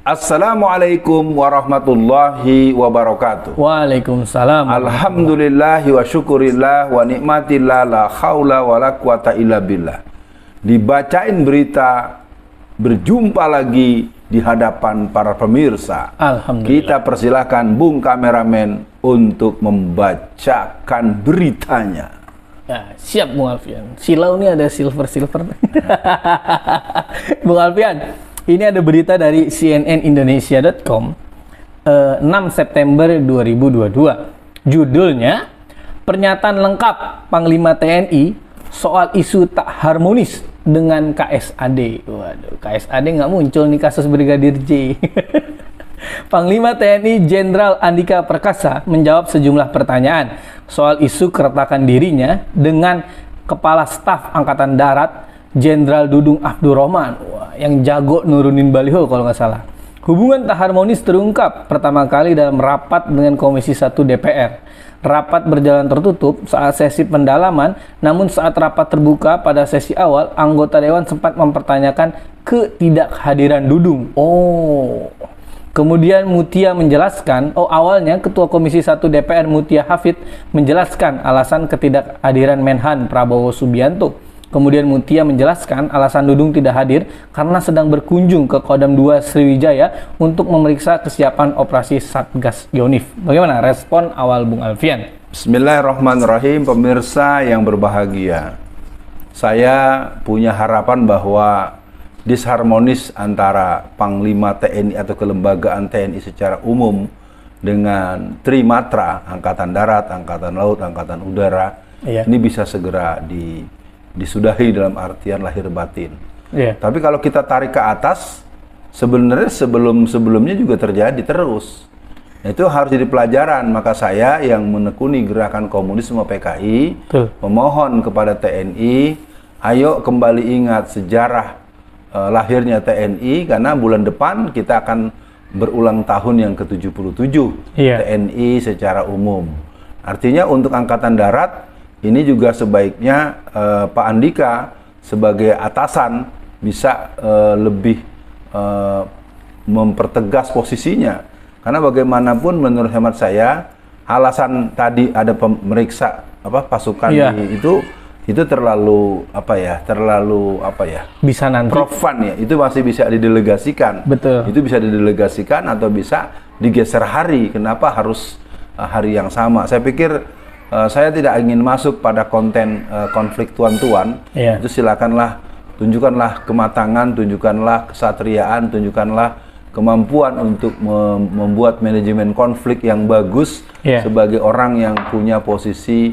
Assalamualaikum warahmatullahi wabarakatuh. Waalaikumsalam. Alhamdulillahi wa syukurillah wa nikmatillah la haula wa la quwata illa billah. Dibacain berita, berjumpa lagi di hadapan para pemirsa. Alhamdulillah. Kita persilahkan Bung Kameramen untuk membacakan beritanya. Ya, siap Bung Alfian. Silau ini ada silver. Bung Alfian, ini ada berita dari cnnindonesia.com 6 September 2022. Judulnya, Pernyataan Lengkap Panglima TNI soal isu tak harmonis dengan KSAD. Waduh, KSAD nggak muncul nih kasus Brigadir J. Panglima TNI Jenderal Andika Perkasa menjawab sejumlah pertanyaan soal isu keretakan dirinya dengan Kepala Staf Angkatan Darat Jenderal Dudung Abdurrahman, yang jago nurunin baliho kalau nggak salah. Hubungan tak harmonis terungkap pertama kali dalam rapat dengan Komisi 1 DPR. Rapat berjalan tertutup saat sesi pendalaman, namun saat rapat terbuka pada sesi awal, anggota Dewan sempat mempertanyakan ketidakhadiran Dudung. Kemudian Mutia menjelaskan, awalnya Ketua Komisi 1 DPR Mutia Hafid menjelaskan alasan ketidakhadiran Menhan Prabowo Subianto. Kemudian Mutia menjelaskan alasan Dudung tidak hadir karena sedang berkunjung ke Kodam 2 Sriwijaya untuk memeriksa kesiapan operasi Satgas Yonif. Bagaimana respon awal Bung Alfian? Bismillahirrahmanirrahim, pemirsa yang berbahagia. Saya punya harapan bahwa disharmonis antara Panglima TNI atau kelembagaan TNI secara umum dengan Trimatra, Angkatan Darat, Angkatan Laut, Angkatan Udara, ini bisa segera disudahi dalam artian lahir batin. Tapi kalau kita tarik ke atas, sebenarnya sebelumnya juga terjadi terus. Itu harus jadi pelajaran. Maka saya yang menekuni gerakan komunisme PKI memohon kepada TNI, ayo kembali ingat sejarah lahirnya TNI, karena bulan depan kita akan berulang tahun yang ke-77 TNI secara umum. Artinya untuk Angkatan Darat ini juga sebaiknya Pak Andika sebagai atasan bisa lebih mempertegas posisinya. Karena bagaimanapun menurut hemat saya, alasan tadi ada pemeriksa pasukan itu terlalu bisa nanti profan ya. Itu masih bisa didelegasikan. Betul. Itu bisa didelegasikan atau bisa digeser hari. Kenapa harus hari yang sama? Saya pikir saya tidak ingin masuk pada konten konflik tuan-tuan. Itu silakanlah, tunjukkanlah kematangan, tunjukkanlah kesatriaan, tunjukkanlah kemampuan untuk membuat manajemen konflik yang bagus sebagai orang yang punya posisi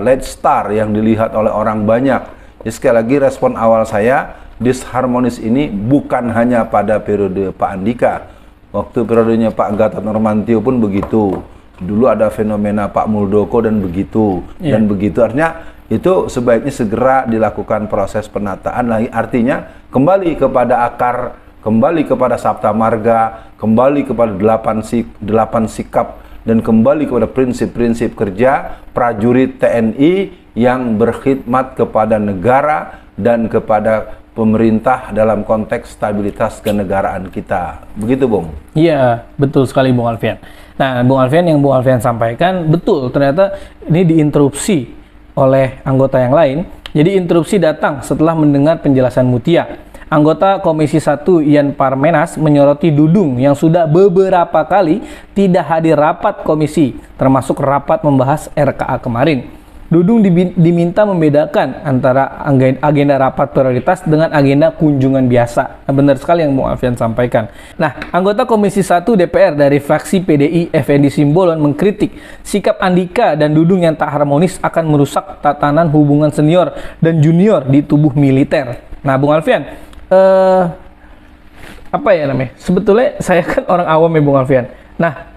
lead star yang dilihat oleh orang banyak. Jadi sekali lagi respon awal saya, disharmonis ini bukan hanya pada periode Pak Andika. Waktu periodenya Pak Gatot Nurmantio pun begitu. Dulu ada fenomena Pak Muldoko dan begitu. Artinya itu sebaiknya segera dilakukan proses penataan lagi. Artinya kembali kepada akar, kembali kepada Sabta Marga, kembali kepada 8 sikap, dan kembali kepada prinsip-prinsip kerja prajurit TNI yang berkhidmat kepada negara dan kepada pemerintah dalam konteks stabilitas kenegaraan kita. Begitu, Bung? Iya, betul sekali Bung Alfian. Nah, Bung Alfian, yang Bung Alfian sampaikan betul, ternyata ini diinterupsi oleh anggota yang lain. Jadi interupsi datang setelah mendengar penjelasan Mutia. Anggota Komisi 1 Ian Parmenas menyoroti Dudung yang sudah beberapa kali tidak hadir rapat komisi, termasuk rapat membahas RKA kemarin. Dudung diminta membedakan antara agenda rapat prioritas dengan agenda kunjungan biasa. Nah, benar sekali yang Bung Alfian sampaikan. Nah, anggota Komisi 1 DPR dari fraksi PDI Effendi Simbolon mengkritik sikap Andika dan Dudung yang tak harmonis akan merusak tatanan hubungan senior dan junior di tubuh militer. Nah, Bung Alfian, sebetulnya saya kan orang awam ya Bung Alfian. Nah,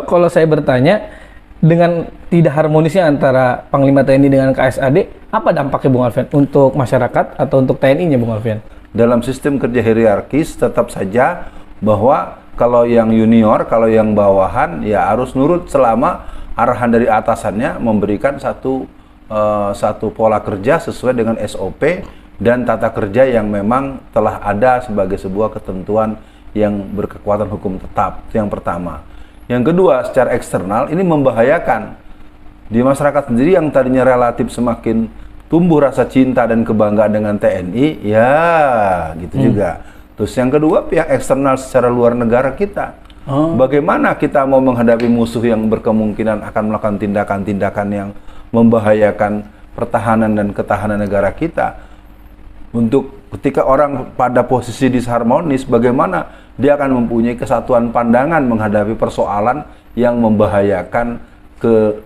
kalau saya bertanya, dengan tidak harmonisnya antara Panglima TNI dengan KSAD, apa dampaknya Bung Alfian untuk masyarakat atau untuk TNI-nya Bung Alfian? Dalam sistem kerja hierarkis tetap saja bahwa kalau yang junior, kalau yang bawahan ya harus nurut selama arahan dari atasannya memberikan satu pola kerja sesuai dengan SOP dan tata kerja yang memang telah ada sebagai sebuah ketentuan yang berkekuatan hukum tetap. Itu yang pertama. Yang kedua, secara eksternal ini membahayakan di masyarakat sendiri yang tadinya relatif semakin tumbuh rasa cinta dan kebanggaan dengan TNI, ya gitu juga. Terus yang kedua, pihak eksternal secara luar negara kita. Bagaimana kita mau menghadapi musuh yang berkemungkinan akan melakukan tindakan-tindakan yang membahayakan pertahanan dan ketahanan negara kita. Untuk ketika orang pada posisi disharmonis, bagaimana dia akan mempunyai kesatuan pandangan menghadapi persoalan yang membahayakan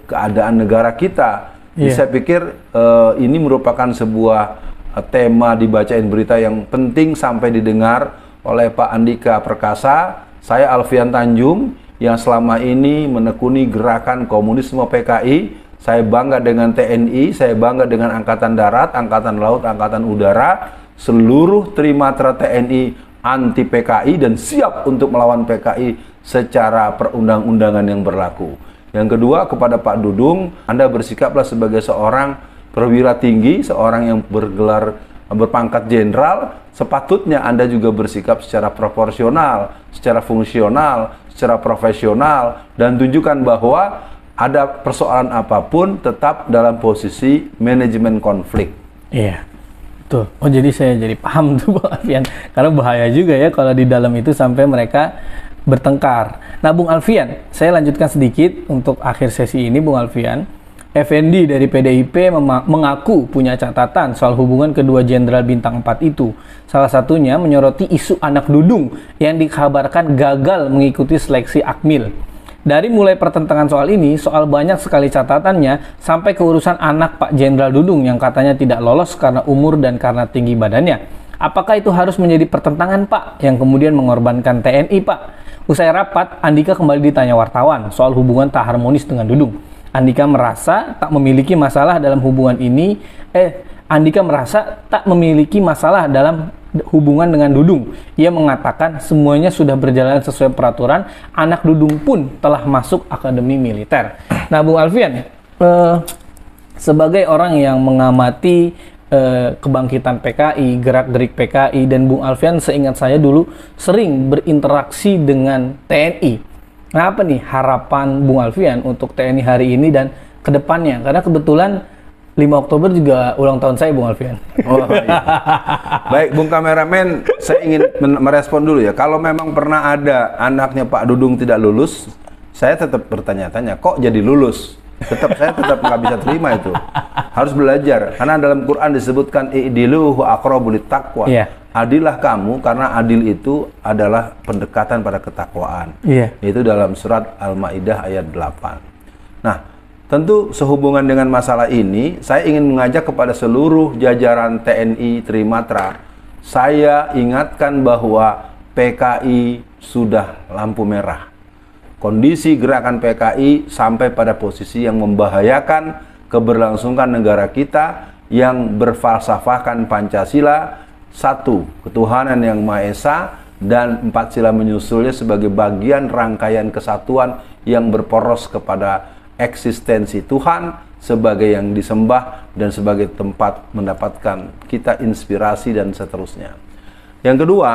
keadaan negara kita. Jadi saya pikir ini merupakan sebuah tema dibacain berita yang penting sampai didengar oleh Pak Andika Perkasa. Saya Alfian Tanjung yang selama ini menekuni gerakan komunisme PKI. Saya bangga dengan TNI, saya bangga dengan Angkatan Darat, Angkatan Laut, Angkatan Udara. Seluruh trimatra TNI anti PKI dan siap untuk melawan PKI secara perundang-undangan yang berlaku. Yang kedua, kepada Pak Dudung, Anda bersikaplah sebagai seorang perwira tinggi, seorang yang berpangkat jenderal, sepatutnya Anda juga bersikap secara proporsional, secara fungsional, secara profesional, dan tunjukkan bahwa ada persoalan apapun tetap dalam posisi manajemen konflik. Iya, betul. Oh, jadi saya jadi paham tuh Bang Alfian, karena bahaya juga ya kalau di dalam itu sampai mereka bertengkar. Nah, Bung Alfian, saya lanjutkan sedikit untuk akhir sesi ini, Bung Alfian. Effendi dari PDIP mengaku punya catatan soal hubungan kedua jenderal bintang 4 itu. Salah satunya menyoroti isu anak Dudung yang dikabarkan gagal mengikuti seleksi Akmil. Dari mulai pertentangan soal ini, soal banyak sekali catatannya, sampai ke urusan anak Pak Jenderal Dudung yang katanya tidak lolos karena umur dan karena tinggi badannya. Apakah itu harus menjadi pertentangan, Pak, yang kemudian mengorbankan TNI, Pak? Usai rapat, Andika kembali ditanya wartawan soal hubungan tak harmonis dengan Dudung. Andika merasa tak memiliki masalah dalam hubungan ini. Andika merasa tak memiliki masalah dalam hubungan dengan Dudung. Ia mengatakan semuanya sudah berjalan sesuai peraturan. Anak Dudung pun telah masuk akademi militer. Nah, Bung Alfian, sebagai orang yang mengamati kebangkitan PKI, gerak-gerik PKI, dan Bung Alfian seingat saya dulu sering berinteraksi dengan TNI. Nah, apa nih harapan Bung Alfian untuk TNI hari ini dan kedepannya? Karena kebetulan 5 Oktober juga ulang tahun saya, Bung Alfian. Oh, iya. Baik, Bung Kameramen, saya ingin merespon dulu ya. Kalau memang pernah ada anaknya Pak Dudung tidak lulus, saya tetap bertanya-tanya, kok jadi lulus? Saya tetap nggak bisa terima itu. Harus belajar, karena dalam Quran disebutkan i'dilu huwa aqrabu littaqwa. Adillah kamu, karena adil itu adalah pendekatan pada ketakwaan. Itu dalam surat Al-Maidah ayat 8. Nah, tentu sehubungan dengan masalah ini, saya ingin mengajak kepada seluruh jajaran TNI Trimatra. Saya ingatkan bahwa PKI sudah lampu merah. Kondisi gerakan PKI sampai pada posisi yang membahayakan keberlangsungan negara kita yang berfalsafahkan Pancasila, satu, ketuhanan yang Maha Esa, dan 4 sila menyusulnya sebagai bagian rangkaian kesatuan yang berporos kepada eksistensi Tuhan sebagai yang disembah dan sebagai tempat mendapatkan kita inspirasi dan seterusnya. Yang kedua,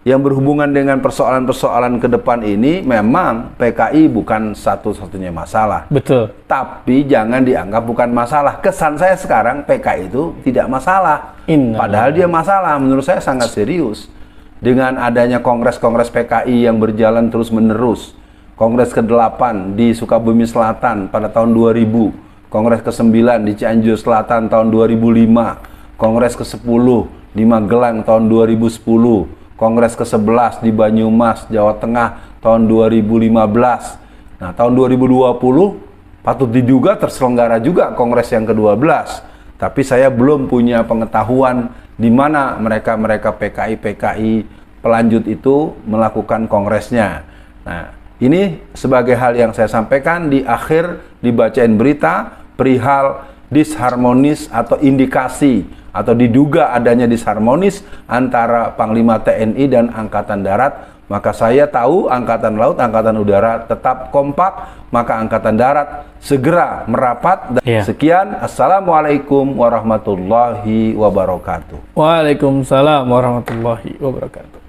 yang berhubungan dengan persoalan-persoalan ke depan ini, memang PKI bukan satu-satunya masalah. Betul. Tapi jangan dianggap bukan masalah. Kesan saya sekarang PKI itu tidak masalah. Padahal dia masalah. Menurut saya sangat serius. Dengan adanya kongres-kongres PKI yang berjalan terus-menerus. Kongres ke-8 di Sukabumi Selatan pada tahun 2000. Kongres ke-9 di Cianjur Selatan tahun 2005. Kongres ke-10 di Magelang tahun 2010. Kongres ke-11 di Banyumas, Jawa Tengah tahun 2015. Nah, tahun 2020 patut diduga terselenggara juga kongres yang ke-12. Tapi saya belum punya pengetahuan di mana mereka PKI pelanjut itu melakukan kongresnya. Nah, ini sebagai hal yang saya sampaikan di akhir dibacain berita perihal disharmonis atau indikasi atau diduga adanya disharmonis antara Panglima TNI dan Angkatan Darat. Maka saya tahu Angkatan Laut, Angkatan Udara tetap kompak, maka Angkatan Darat segera merapat. Sekian, Assalamualaikum warahmatullahi wabarakatuh. Waalaikumsalam warahmatullahi wabarakatuh.